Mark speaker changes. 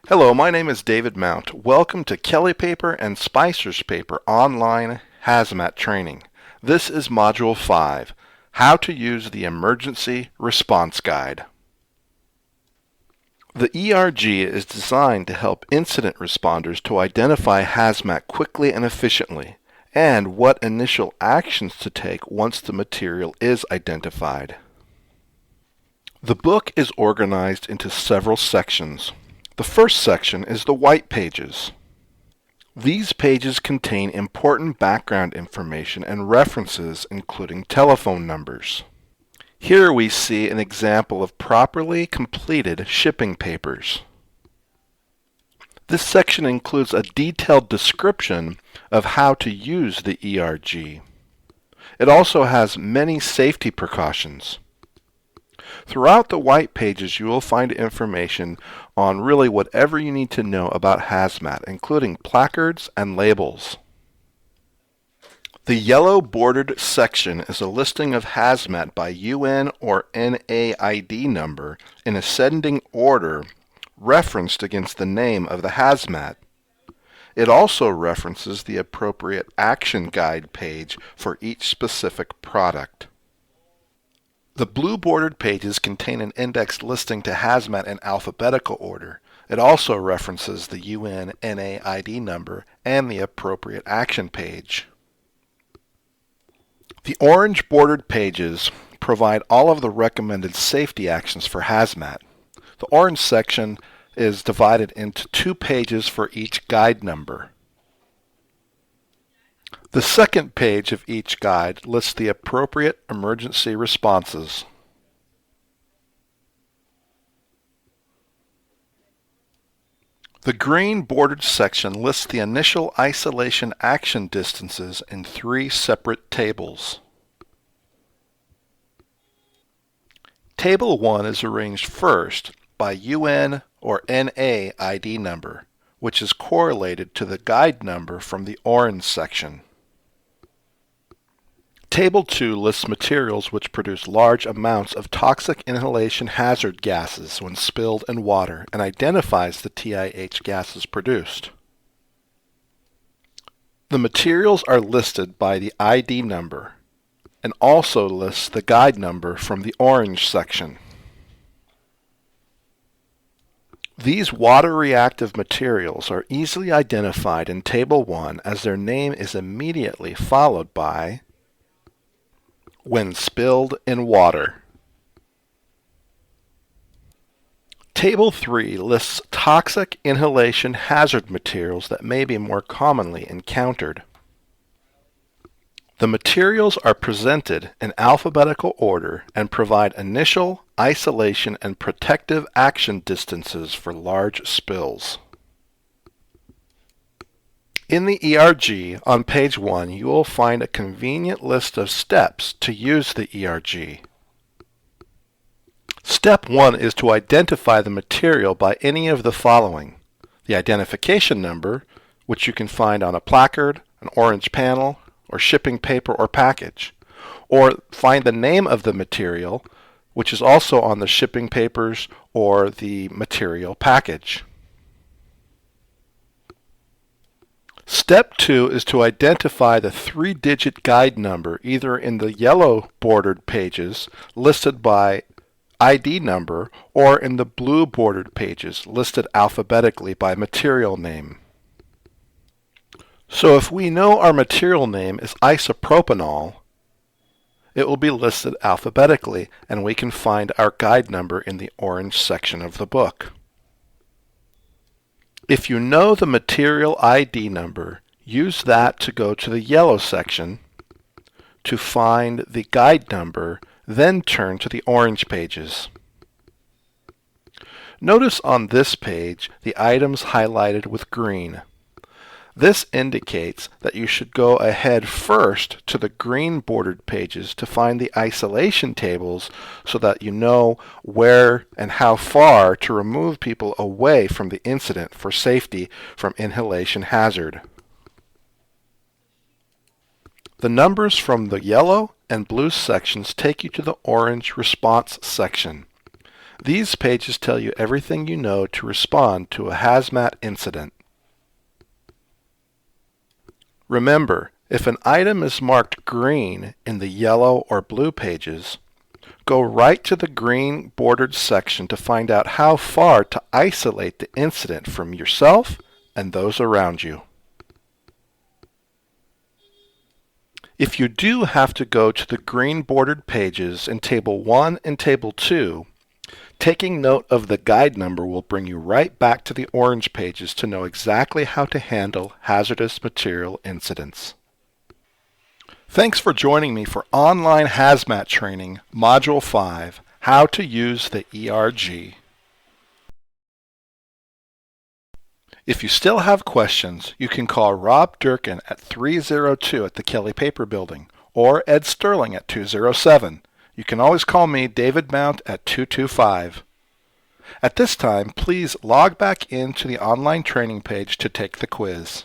Speaker 1: Hello, my name is David Mount. Welcome to Kelly Paper and Spicer's Paper online hazmat training. This is Module 5, How to Use the Emergency Response Guide. The ERG is designed to help incident responders to identify hazmat quickly and efficiently, and what initial actions to take once the material is identified. The book is organized into several sections. The first section is the white pages. These pages contain important background information and references, including telephone numbers. Here we see an example of properly completed shipping papers. This section includes a detailed description of how to use the ERG. It also has many safety precautions. Throughout the white pages, you will find information on really whatever you need to know about hazmat, including placards and labels. The yellow bordered section is a listing of hazmat by UN or NAID number in ascending order referenced against the name of the hazmat. It also references the appropriate action guide page for each specific product. The blue bordered pages contain an indexed listing to hazmat in alphabetical order. It also references the UN NAID number and the appropriate action page. The orange bordered pages provide all of the recommended safety actions for hazmat. The orange section is divided into 2 pages for each guide number. The second page of each guide lists the appropriate emergency responses. The green bordered section lists the initial isolation action distances in 3 separate tables. Table 1 is arranged first by UN or NAID number, which is correlated to the guide number from the orange section. Table 2 lists materials which produce large amounts of toxic inhalation hazard gases when spilled in water and identifies the TIH gases produced. The materials are listed by the ID number and also lists the guide number from the orange section. These water-reactive materials are easily identified in Table 1 as their name is immediately followed by when spilled in water. Table 3 lists toxic inhalation hazard materials that may be more commonly encountered. The materials are presented in alphabetical order and provide initial, isolation, and protective action distances for large spills. In the ERG, on page 1, you will find a convenient list of steps to use the ERG. Step 1 is to identify the material by any of the following: the identification number, which you can find on a placard, an orange panel, or shipping paper or package, or find the name of the material, which is also on the shipping papers or the material package. Step 2 is to identify the 3-digit guide number either in the yellow bordered pages listed by ID number or in the blue bordered pages listed alphabetically by material name. So if we know our material name is isopropanol, it will be listed alphabetically and we can find our guide number in the orange section of the book. If you know the material ID number, use that to go to the yellow section to find the guide number, then turn to the orange pages. Notice on this page the items highlighted with green. This indicates that you should go ahead first to the green bordered pages to find the isolation tables so that you know where and how far to remove people away from the incident for safety from inhalation hazard. The numbers from the yellow and blue sections take you to the orange response section. These pages tell you everything you know to respond to a hazmat incident. Remember, if an item is marked green in the yellow or blue pages, go right to the green bordered section to find out how far to isolate the incident from yourself and those around you. If you do have to go to the green bordered pages in Table 1 and Table 2, taking note of the guide number will bring you right back to the orange pages to know exactly how to handle hazardous material incidents. Thanks for joining me for Online Hazmat Training, Module 5, How to Use the ERG. If you still have questions, you can call Rob Durkin at 302 at the Kelly Paper Building or Ed Sterling at 207. You can always call me, David Mount, at 225. At this time, please log back into the online training page to take the quiz.